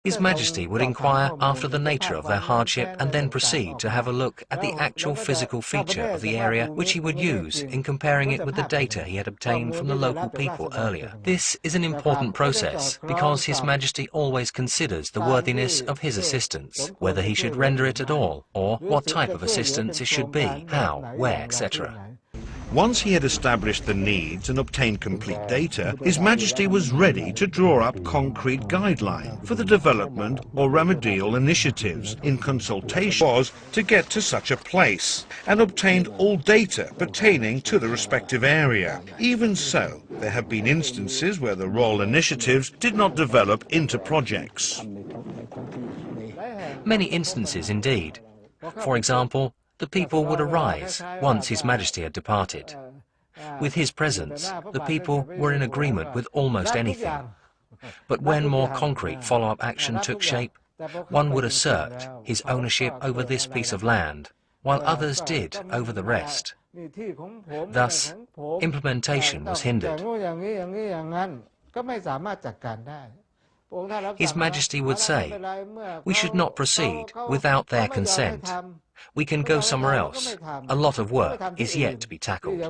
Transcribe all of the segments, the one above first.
His Majesty would inquire after the nature of their hardship and then proceed to have a look at the actual physical feature of the area which he would use in comparing it with the data he had obtained from the local people earlier. This is an important process because His Majesty always considers the worthiness of his assistance, whether he should render it at all, or what type of assistance it should be, how, where, etc. Once he had established the needs and obtained complete data, His Majesty was ready to draw up concrete guidelines for the development or remedial initiatives in consultation was to get to such a place and obtained all data pertaining to the respective area. Even so, there have been instances where the royal initiatives did not develop into projects. Many instances indeed. For example, the people would arise once His Majesty had departed. With his presence, the people were in agreement with almost anything. But when more concrete follow-up action took shape, one would assert his ownership over this piece of land, while others did over the rest. Thus, implementation was hindered. His Majesty would say, "We should not proceed without their consent. We can go somewhere else. A lot of work is yet to be tackled."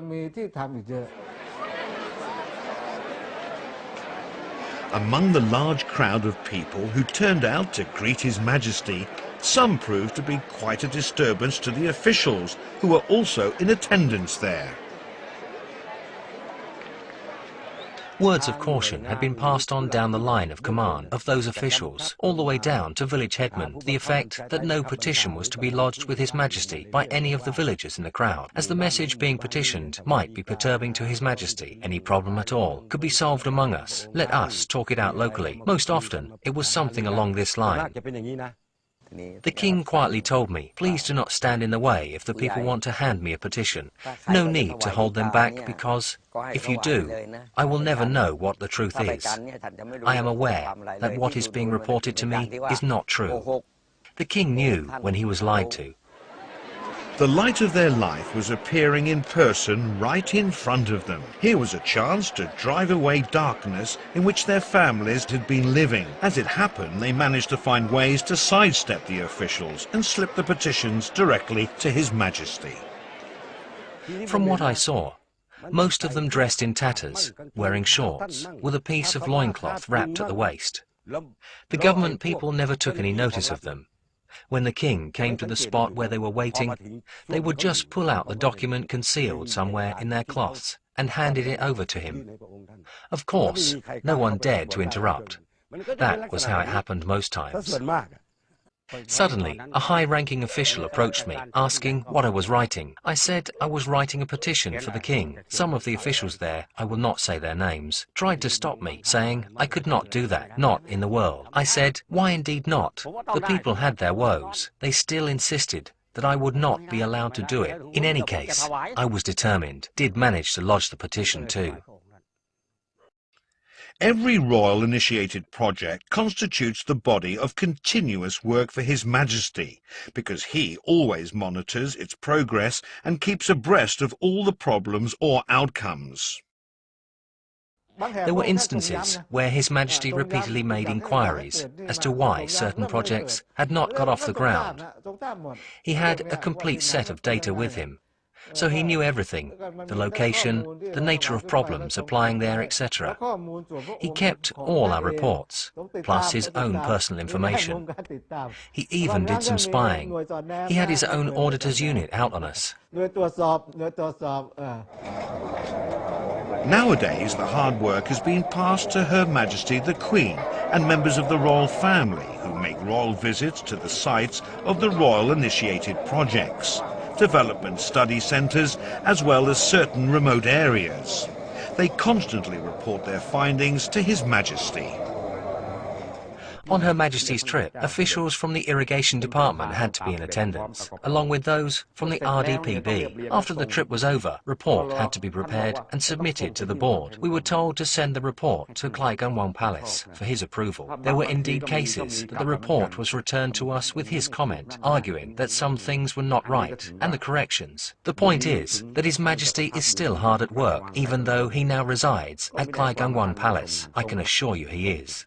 Among the large crowd of people who turned out to greet His Majesty, some proved to be quite a disturbance to the officials who were also in attendance there. Words of caution had been passed on down the line of command of those officials, all the way down to village headmen, to the effect that no petition was to be lodged with His Majesty by any of the villagers in the crowd, as the message being petitioned might be perturbing to His Majesty. Any problem at all could be solved among us. Let us talk it out locally. Most often, it was something along this line. The King quietly told me, "Please do not stand in the way if the people want to hand me a petition. No need to hold them back, because if you do, I will never know what the truth is. I am aware that what is being reported to me is not true." The King knew when he was lied to. The light of their life was appearing in person right in front of them. Here was a chance to drive away darkness in which their families had been living. As it happened, they managed to find ways to sidestep the officials and slip the petitions directly to His Majesty. From what I saw, most of them dressed in tatters, wearing shorts, with a piece of loincloth wrapped at the waist. The government people never took any notice of them. When the King came to the spot where they were waiting, they would just pull out the document concealed somewhere in their cloths and handed it over to him. Of course, no one dared to interrupt. That was how it happened most times. Suddenly, a high-ranking official approached me, asking what I was writing. I said I was writing a petition for the King. Some of the officials there, I will not say their names, tried to stop me, saying I could not do that, not in the world. I said, why indeed not? The people had their woes. They still insisted that I would not be allowed to do it. In any case, I was determined, did manage to lodge the petition too. Every royal-initiated project constitutes the body of continuous work for His Majesty, because he always monitors its progress and keeps abreast of all the problems or outcomes. There were instances where His Majesty repeatedly made inquiries as to why certain projects had not got off the ground. He had a complete set of data with him, so he knew everything, the location, the nature of problems applying there, etc. He kept all our reports, plus his own personal information. He even did some spying. He had his own auditors unit out on us. Nowadays, the hard work has been passed to Her Majesty the Queen and members of the royal family who make royal visits to the sites of the royal-initiated projects, development study centres, as well as certain remote areas. They constantly report their findings to His Majesty. On Her Majesty's trip, officials from the Irrigation Department had to be in attendance, along with those from the RDPB. After the trip was over, report had to be prepared and submitted to the board. We were told to send the report to Klai Palace for his approval. There were indeed cases that the report was returned to us with his comment, arguing that some things were not right, and the corrections. The point is that His Majesty is still hard at work, even though he now resides at Klai Palace. I can assure you he is.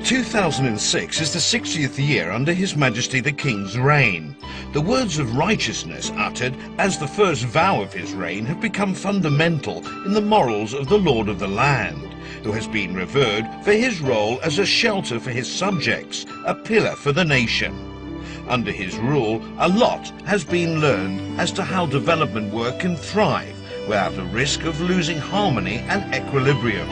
2006 is the 60th year under His Majesty the King's reign. The words of righteousness uttered as the first vow of his reign have become fundamental in the morals of the Lord of the land, who has been revered for his role as a shelter for his subjects, a pillar for the nation. Under his rule, a lot has been learned as to how development work can thrive without the risk of losing harmony and equilibrium.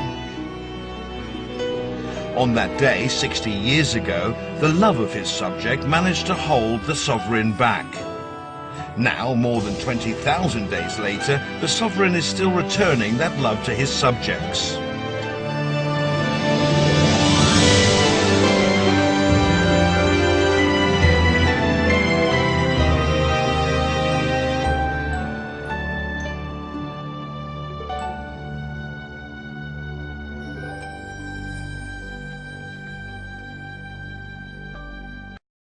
On that day, 60 years ago, the love of his subject managed to hold the sovereign back. Now, more than 20,000 days later, the sovereign is still returning that love to his subjects.